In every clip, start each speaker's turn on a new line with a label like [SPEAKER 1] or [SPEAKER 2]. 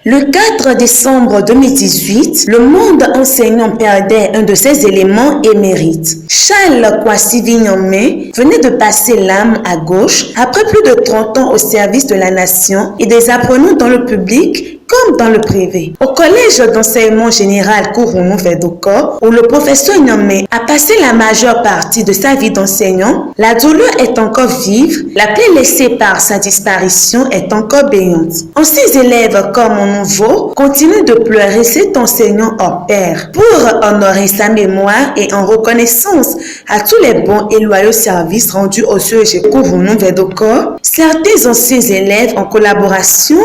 [SPEAKER 1] Le 4 décembre 2018, le monde enseignant perdait un de ses éléments émérites. Charles Kwasi-Vignamé venait de passer l'âme à gauche après plus de 30 ans au service de la nation et des apprenants dans le public comme dans le privé. Au collège d'enseignement général Kourounou-Vedoko, où le professeur Nyamé a passé la majeure partie de sa vie d'enseignant, la douleur est encore vive, la plaie laissée par sa disparition est encore béante. Anciens élèves comme mon nouveau continuent de pleurer cet enseignant hors pair. Pour honorer sa mémoire et en reconnaissance à tous les bons et loyaux services rendus au CEG Kourounou-Vedoko, certains anciens élèves, en collaboration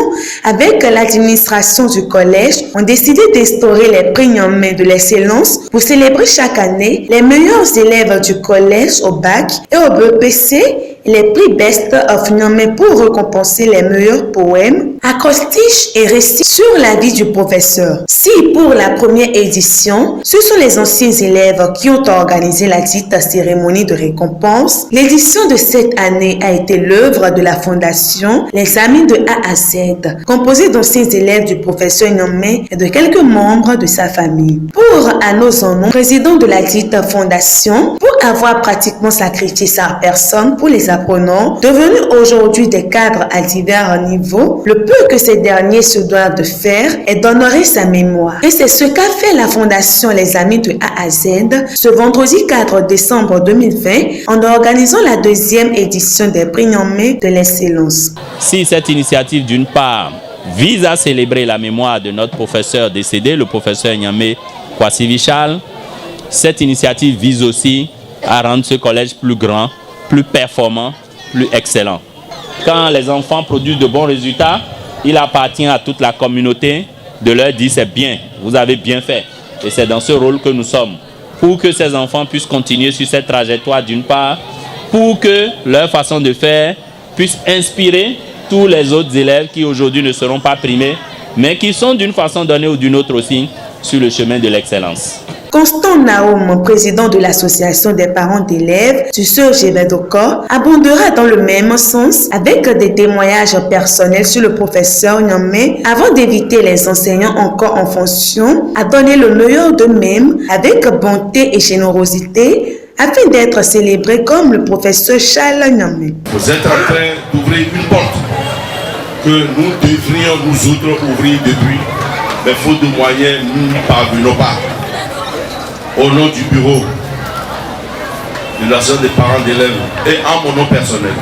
[SPEAKER 1] avec l'administration du collège, ont décidé d'instaurer les prix Nyamé de l'excellence pour célébrer chaque année les meilleurs élèves du collège au bac et au BEPC, les prix Best of Nyamé pour récompenser les meilleurs poèmes, acrostiches et récits sur la vie du professeur. Si pour la première édition, ce sont les anciens élèves qui ont organisé la dite cérémonie de récompense, l'édition de cette année a été l'œuvre de la fondation Les Amis de A à Z, composée d'anciens élèves du professeur Nyamé et de quelques membres de sa famille. Pour Arnaud Zonon, président de la dite fondation, pour avoir pratiquement sacrifié sa personne pour les apprenants, devenus aujourd'hui des cadres à divers niveaux, le peu que ces derniers se doivent de faire est d'honorer sa mémoire. Et c'est ce qu'a fait la fondation Les Amis de A à Z ce vendredi 4 décembre 2020 en organisant la deuxième édition des prix Nyamé de l'excellence.
[SPEAKER 2] Si cette initiative d'une part vise à célébrer la mémoire de notre professeur décédé, le professeur Nyamé Kwasi-Vichal, cette initiative vise aussi à rendre ce collège plus grand, plus performant, plus excellent. Quand les enfants produisent de bons résultats, il appartient à toute la communauté de leur dire c'est bien, vous avez bien fait. Et c'est dans ce rôle que nous sommes. Pour que ces enfants puissent continuer sur cette trajectoire d'une part, pour que leur façon de faire puisse inspirer tous les autres élèves qui aujourd'hui ne seront pas primés, mais qui sont d'une façon donnée ou d'une autre aussi sur le chemin de l'excellence.
[SPEAKER 1] Constant Naoum, président de l'association des parents d'élèves du CEG Vedoko, abondera dans le même sens avec des témoignages personnels sur le professeur Nyamé avant d'éviter les enseignants encore en fonction à donner le meilleur d'eux-mêmes avec bonté et générosité afin d'être célébrés comme le professeur Charles Nyamé.
[SPEAKER 3] Vous êtes en train d'ouvrir une porte que nous devrions nous autres ouvrir depuis, mais faute de moyens, nous n'y parvenons pas. Au nom du bureau de l'association des parents d'élèves et en mon nom personnel,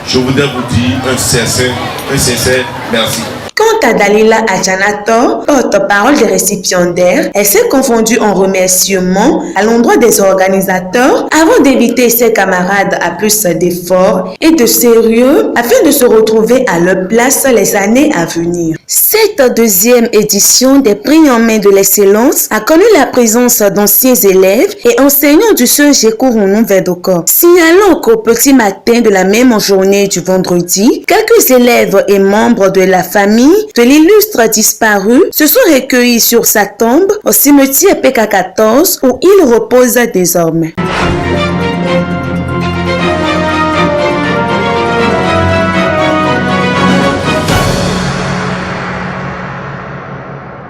[SPEAKER 3] je voudrais vous dire un sincère merci.
[SPEAKER 1] Quant à Dalila Adjanato, porte-parole des récipiendaires, elle s'est confondue en remerciements à l'endroit des organisateurs avant d'inviter ses camarades à plus d'efforts et de sérieux afin de se retrouver à leur place les années à venir. Cette deuxième édition des prix Nyamé de l'excellence a connu la présence d'anciens élèves et enseignants du CEG Kourounou-Vedoko. Signalons qu'au petit matin de la même journée du vendredi, quelques élèves et membres de la famille de l'illustre disparu se sont recueillis sur sa tombe au cimetière PK14 où il repose désormais.